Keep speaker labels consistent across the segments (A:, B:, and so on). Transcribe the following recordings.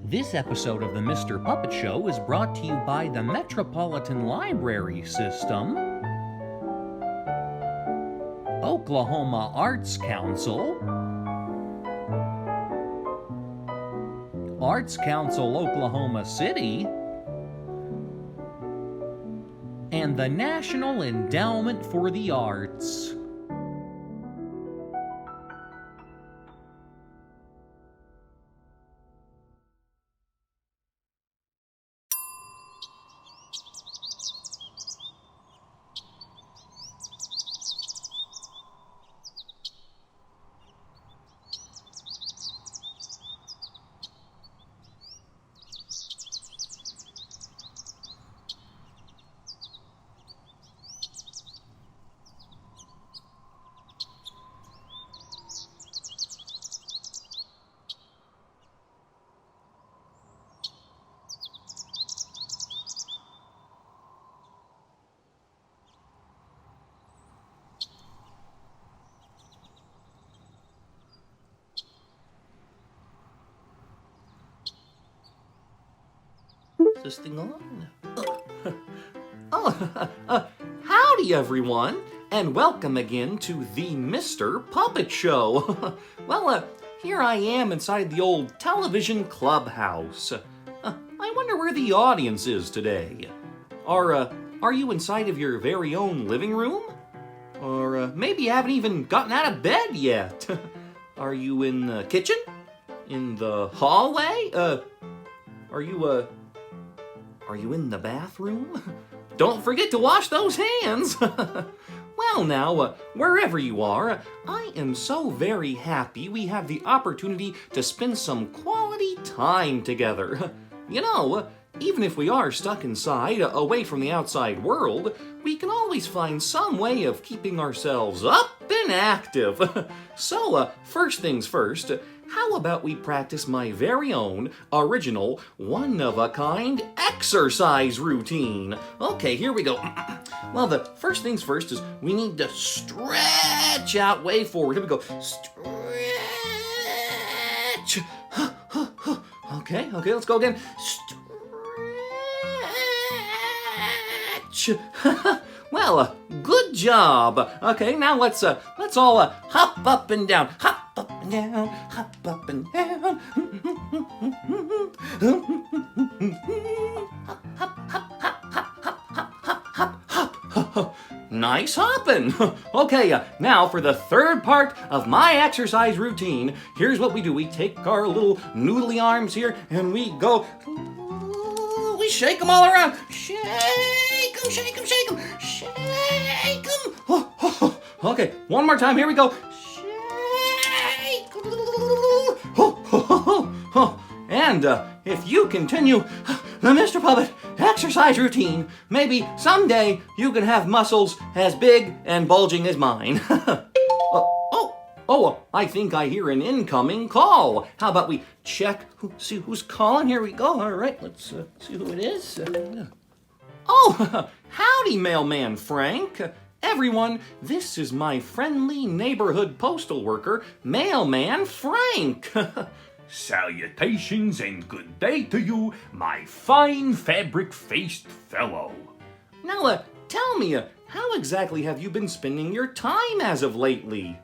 A: This episode of the Mr. Puppet Show is brought to you by the Metropolitan Library System, Oklahoma Arts Council, Arts Council Oklahoma City, and the National Endowment for the Arts.
B: This thing on? Howdy everyone, and welcome again to the Mr. Puppet Show. Well, here I am inside the old television clubhouse. I wonder where the audience is today. Are you inside of your very own living room? Or maybe you haven't even gotten out of bed yet. Are you in the kitchen? In the hallway? Are you in the bathroom? Don't forget to wash those hands! Well now, wherever you are, I am so very happy we have the opportunity to spend some quality time together. You know, even if we are stuck inside, away from the outside world, we can always find some way of keeping ourselves up and active. So, first things first, how about we practice my very own, original, one-of-a-kind exercise routine? Okay, here we go. Well, the first things first is we need to stretch out way forward. Here we go. Stretch. Okay, let's go again. Stretch. Well, good job. Okay, now let's all hop up and down. Hop up and down, hop up and down. Hop, hop, hop, hop, hop, hop, hop, hop, hop. Nice hopping. Okay, now for the third part of my exercise routine. Here's what we do. We take our little noodly arms here and we go, we shake them all around. Shake them, shake them, shake them, shake them. Okay, one more time. Here we go. And if you continue the Mr. Puppet exercise routine, maybe someday you can have muscles as big and bulging as mine. I think I hear an incoming call. How about we check, see who's calling? Here we go. All right, let's see who it is. Howdy, Mailman Frank. Everyone, this is my friendly neighborhood postal worker, Mailman Frank.
C: Salutations and good day to you, my fine fabric-faced fellow.
B: Now, tell me, how exactly have you been spending your time as of lately?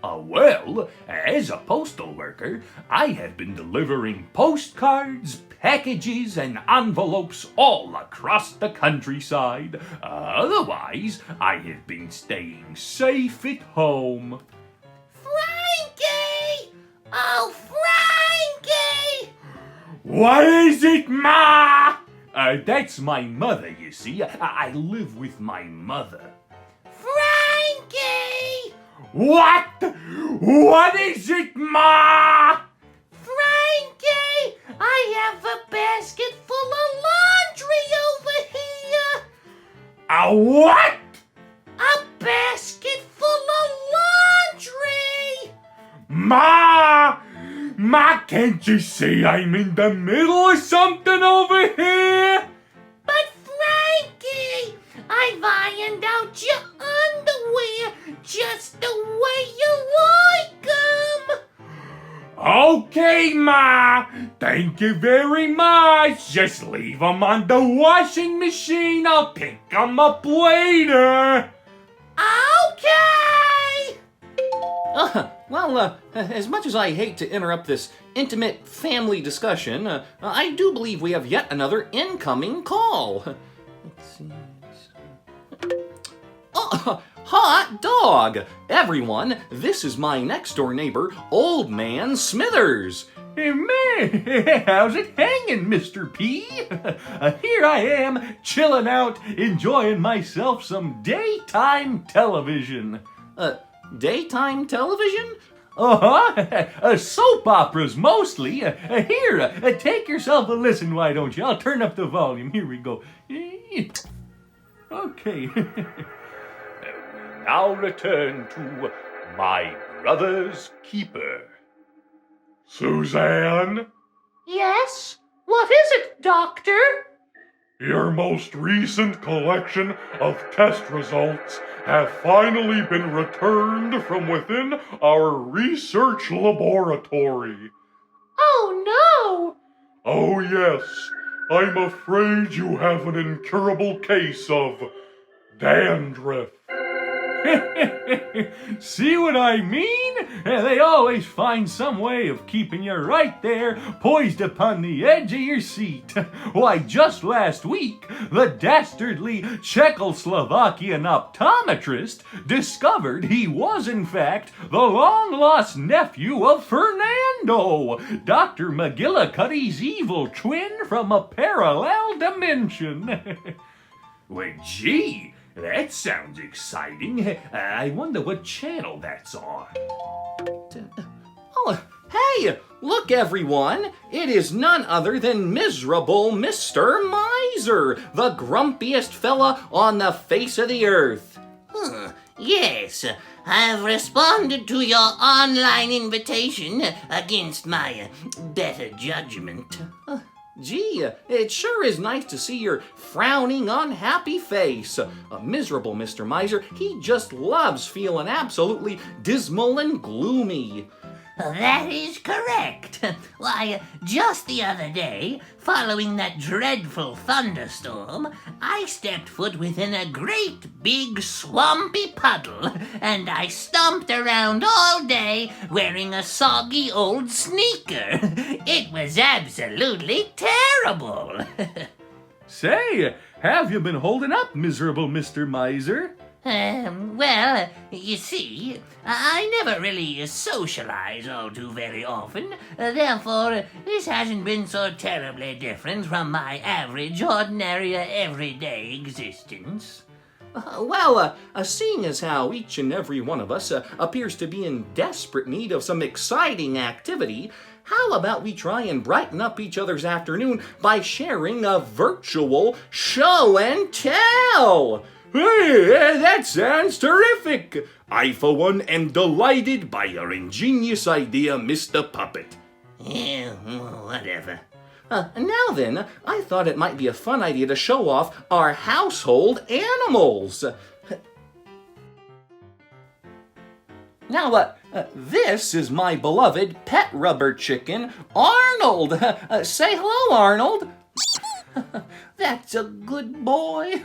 C: Well, as a postal worker, I have been delivering postcards, packages, and envelopes all across the countryside. Otherwise, I have been staying safe at home.
D: Frankie! Oh, Frankie!
C: What is it, Ma? That's my mother, you see. I live with my mother.
D: Frankie!
C: What? What is it, Ma?
D: Frankie! I have a basket full of laundry over here!
C: A what?
D: A basket full of laundry!
C: Ma! Ma, can't you see I'm in the middle of something over here?
D: But Frankie, I've ironed out your underwear just the way you like 'em.
C: Okay, Ma. Thank you very much. Just leave 'em on the washing machine. I'll pick 'em up later.
D: Okay!
B: Well, as much as I hate to interrupt this intimate family discussion, I do believe we have yet another incoming call. Let's see. Oh, hot dog! Everyone, this is my next door neighbor, Old Man Smithers.
C: Hey, man, how's it hanging, Mr. P? Here I am, chilling out, enjoying myself some daytime television.
B: Daytime television?
C: Soap operas mostly. Here, take yourself a listen, why don't you? I'll turn up the volume. Here we go. Okay. We now return to My Brother's Keeper. Suzanne?
D: Yes? What is it, Doctor?
C: Your most recent collection of test results have finally been returned from within our research laboratory.
D: Oh, no!
C: Oh, yes, I'm afraid you have an incurable case of dandruff. See what I mean? They always find some way of keeping you right there, poised upon the edge of your seat. Why, just last week, the dastardly Czechoslovakian optometrist discovered he was, in fact, the long-lost nephew of Fernando, Dr. McGillicuddy's evil twin from a parallel dimension. Well, gee, that sounds exciting. I wonder what channel that's on.
B: Oh, hey, look everyone! It is none other than miserable Mr. Miser, the grumpiest fella on the face of the earth.
D: Yes, I've responded to your online invitation against my better judgment.
B: Gee, it sure is nice to see your frowning, unhappy face. Miserable Mr. Miser, he just loves feeling absolutely dismal and gloomy.
D: That is correct. Why, just the other day, following that dreadful thunderstorm, I stepped foot within a great big swampy puddle, and I stomped around all day wearing a soggy old sneaker. It was absolutely terrible.
C: Say, have you been holding up, miserable Mr. Miser?
D: Well, you see, I never really socialize all too very often, therefore this hasn't been so terribly different from my average, ordinary, everyday existence.
B: Seeing as how each and every one of us appears to be in desperate need of some exciting activity, how about we try and brighten up each other's afternoon by sharing a virtual show and tell?
C: Hey, that sounds terrific! I, for one, am delighted by your ingenious idea, Mr. Puppet.
D: Yeah, whatever.
B: Now then, I thought it might be a fun idea to show off our household animals. Now, this is my beloved pet rubber chicken, Arnold. Say hello, Arnold. That's a good boy.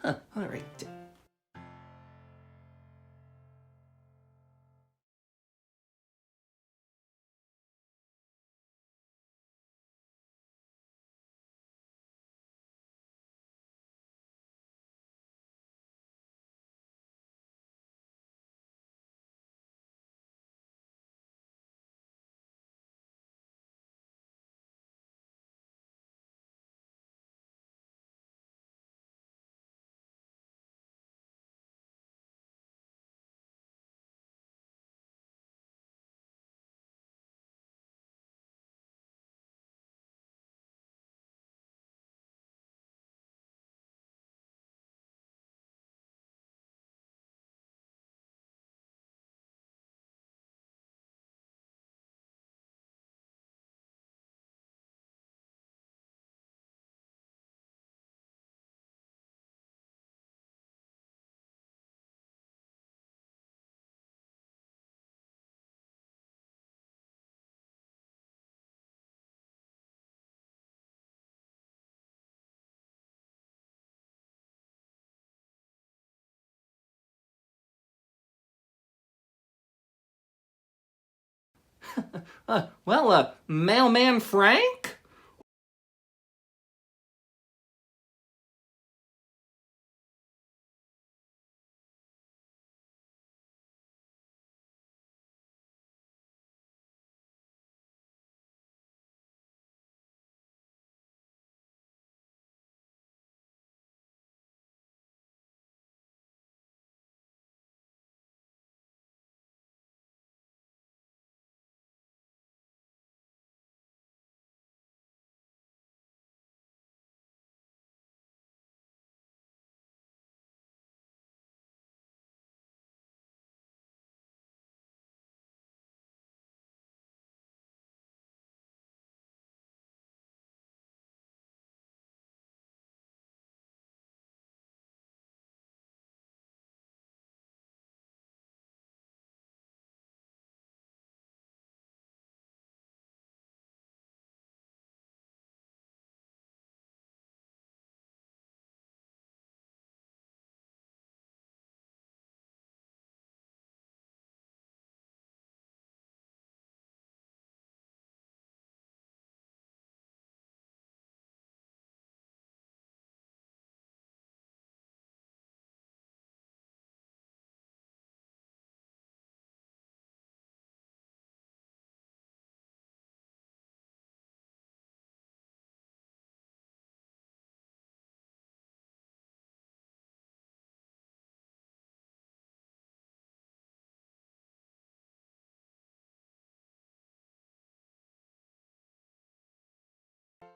B: All right. Mailman Frank?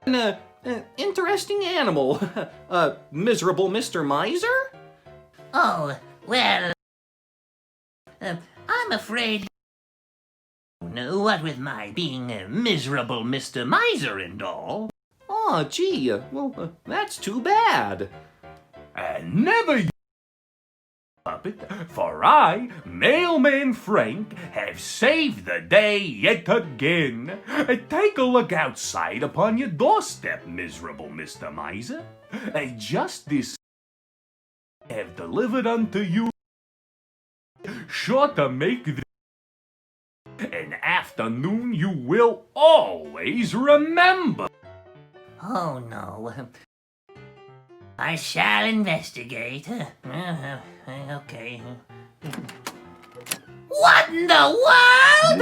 B: An interesting animal. Miserable Mr. Miser?
D: Oh, well, I'm afraid. What with my being a miserable Mr. Miser and all.
B: Aw, gee, that's too bad.
C: And never you, puppet, for I, Mailman Frank, have saved the day yet again. Take a look outside upon your doorstep, miserable Mr. Miser. Just this I have delivered unto you, sure to make an afternoon you will always remember.
D: Oh, no. I shall investigate. Okay. What in the world?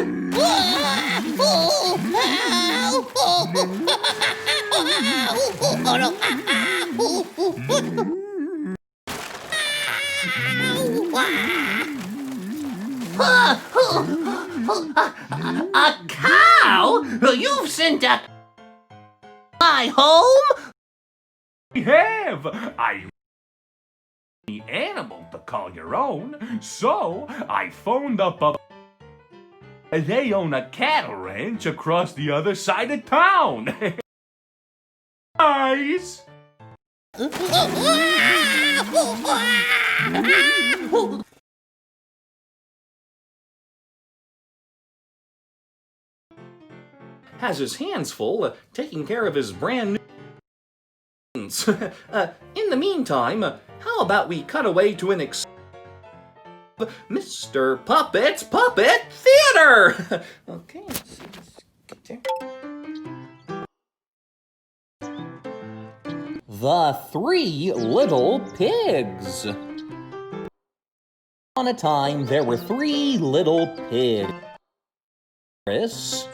D: A cow? You've sent a my home?
C: I have. The animal to call your own, so I phoned up they own a cattle ranch across the other side of town. Nice.
B: Has his hands full taking care of his brand new. In the meantime, how about we cut away to an Mr. Puppet's Puppet Theater? Okay, let's see. Let's get there.
A: The Three Little Pigs. On a time, there were three little pigs. Chris,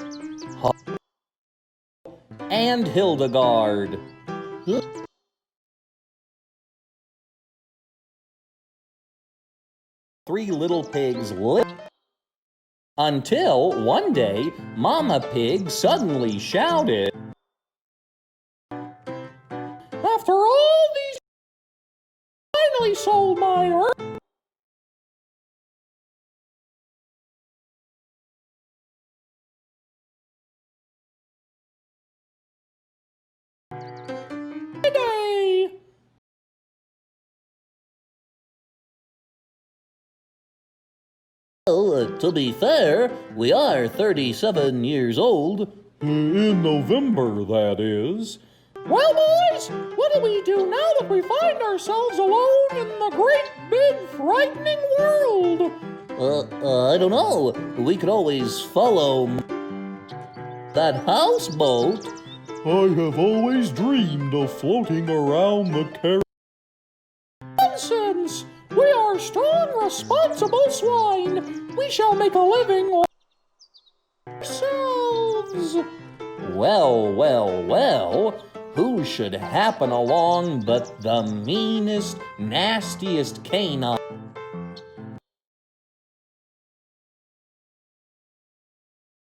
A: and Hildegard. Three little pigs lived until one day Mama Pig suddenly shouted, "After all these, I finally sold my earth." Today. Well, to be fair, we are 37 years old. In November, that is. Well, boys, what do we do now that we find ourselves alone in the great, big, frightening world? I don't know. We could always follow that houseboat. I have always dreamed of floating around the Caribbean. Nonsense! We are strong, responsible swine. We shall make a living ourselves. Well. Who should happen along but the meanest, nastiest canine?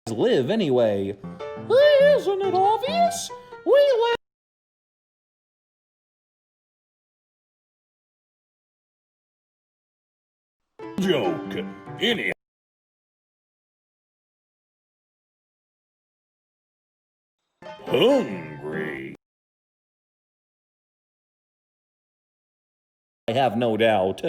A: Live anyway. Isn't it obvious? We live.
C: Joke. Any. Hungry.
A: I have no doubt.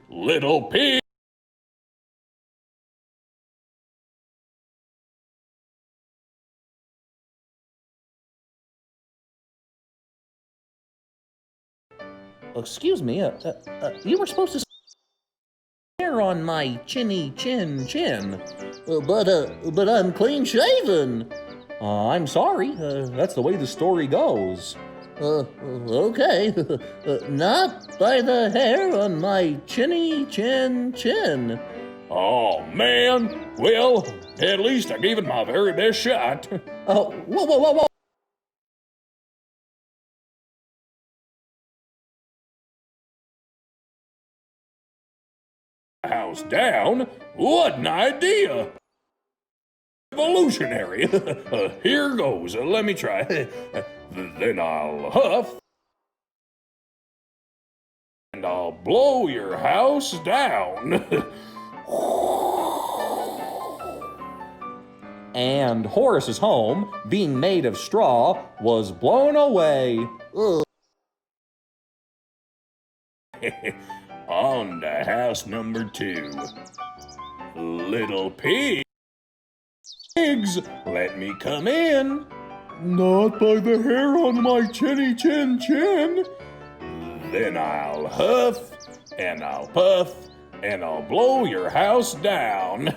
C: Little pig.
A: Excuse me, you were supposed to hair on my chinny chin. But I'm clean shaven. I'm sorry, that's the way the story goes. Okay. Not by the hair on my chinny chin.
C: Oh, man. Well, at least I gave it my very best shot.
A: Oh, whoa.
C: House down? What an idea! Revolutionary. Here goes. Let me try. Then I'll huff. And I'll blow your house down.
A: And Horace's home, being made of straw, was blown away.
C: On to house number 2. Little pigs, let me come in.
A: Not by the hair on my chinny chin.
C: Then I'll huff, and I'll puff, and I'll blow your house down.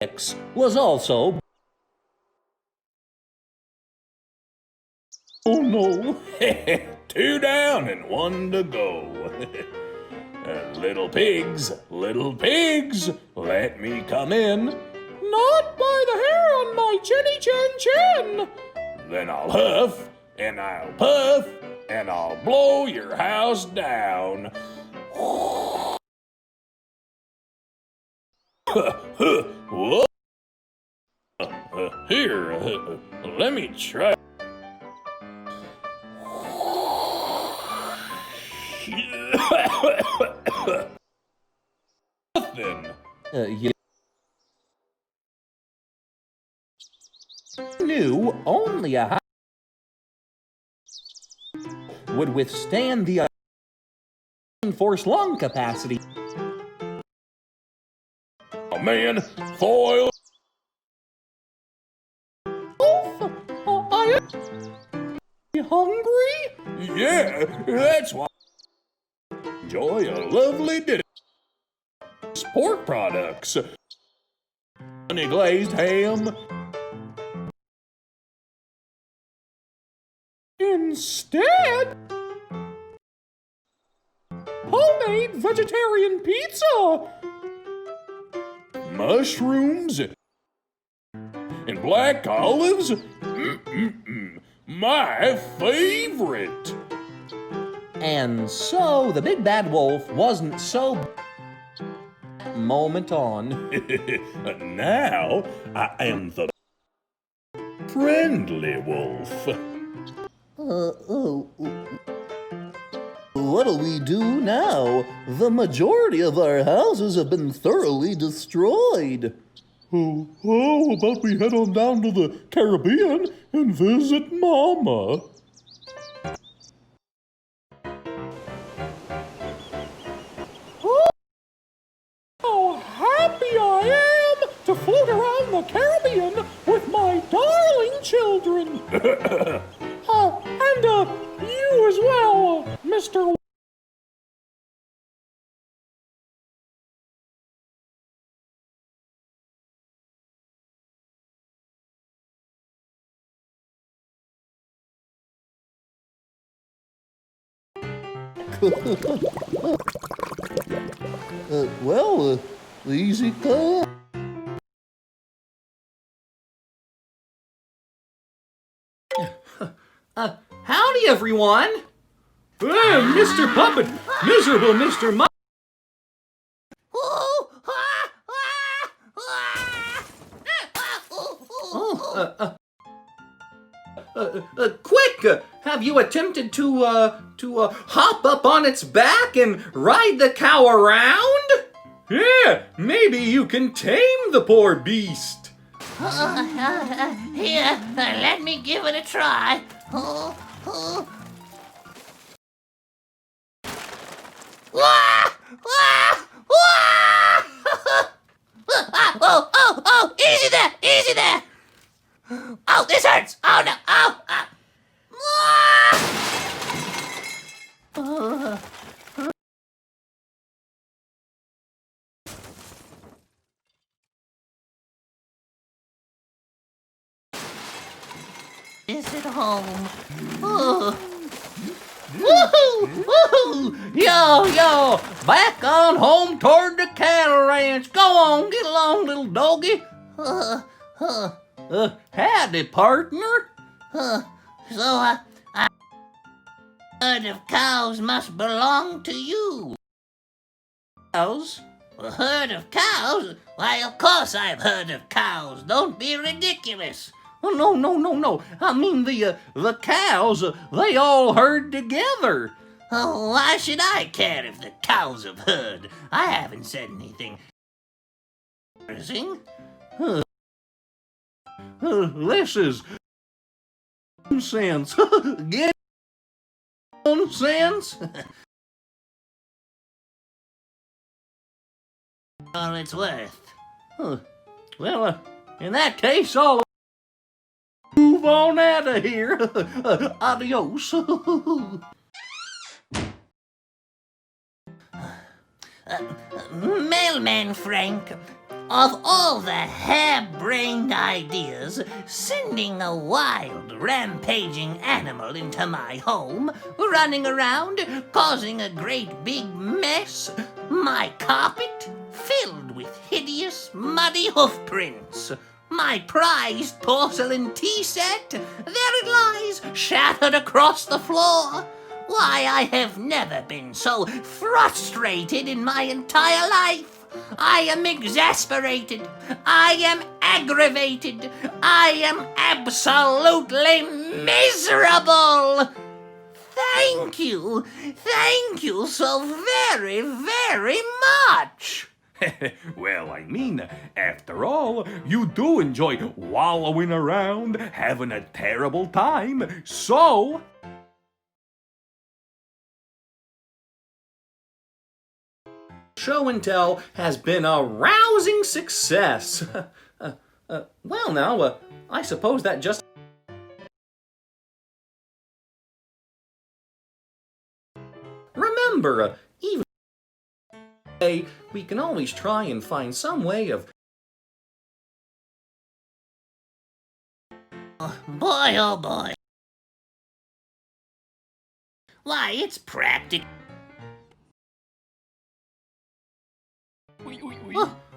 A: X was also. Oh no.
C: 2 down and 1 to go. Little pigs, let me come in.
A: Not by the hair on my chinny chin.
C: Then I'll huff, and I'll puff, and I'll blow your house down. Whoa. Here, let me try. Nothing.
A: You knew only a house would withstand the force lung capacity.
C: Oh man, foil.
A: I am hungry?
C: Yeah, that's why. Enjoy a lovely dinner. Pork products. Honey glazed ham.
A: Instead, homemade vegetarian pizza.
C: Mushrooms. And black olives. My favorite.
A: And so the big bad wolf wasn't so moment on.
C: Now I am the friendly wolf.
A: What'll we do now? The majority of our houses have been thoroughly destroyed.
E: Oh, how about we head on down to the Caribbean and visit Mama?
A: How happy I
E: float around the Caribbean with my darling children. And you as well, Mr.
A: Easy come.
B: Howdy, everyone!
C: Mr. Puppet, miserable Mr. Muppet.
B: Quick! Have you attempted to hop up on its back and ride the cow around?
C: Yeah, maybe you can tame the poor beast.
D: Here, let me give it a try. Wah! Wah! Wah! Oh, easy there. Oh, this hurts. Oh, no. Is it home? Oh.
B: Woohoo! Yo! Back on home toward the cattle ranch. Go on, get along, little doggy. Howdy, partner.
D: So, I heard of cows must belong to you.
B: Cows?
D: A herd of cows? Why, of course I've heard of cows. Don't be ridiculous.
B: Oh, no. I mean the cows, they all herd together.
D: Oh, why should I care if the cows have heard? I haven't said anything.
B: This is nonsense. Get nonsense?
D: All it's worth.
B: Well, in that case, I'll move on out of here. Adios.
D: Mailman Frank, of all the harebrained ideas, sending a wild, rampaging animal into my home, running around, causing a great big mess, my carpet filled with hideous, muddy hoof prints, my prized porcelain tea set, there it lies, shattered across the floor. Why, I have never been so frustrated in my entire life. I am exasperated. I am aggravated. I am absolutely miserable. Thank you. Thank you so very, very much.
C: Well, I mean, after all, you do enjoy wallowing around, having a terrible time, so...
B: Show and Tell has been a rousing success. Well, now, I suppose that just... Remember, even today, we can always try and find some way of...
D: Boy, oh boy. Why, it's practical.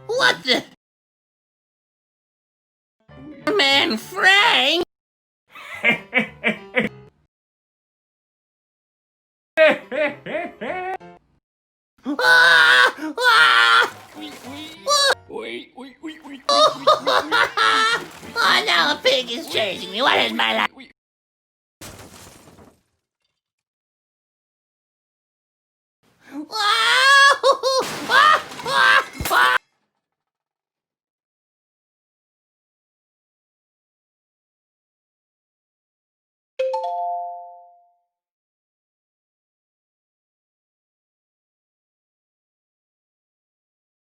D: What the? Man, Frank!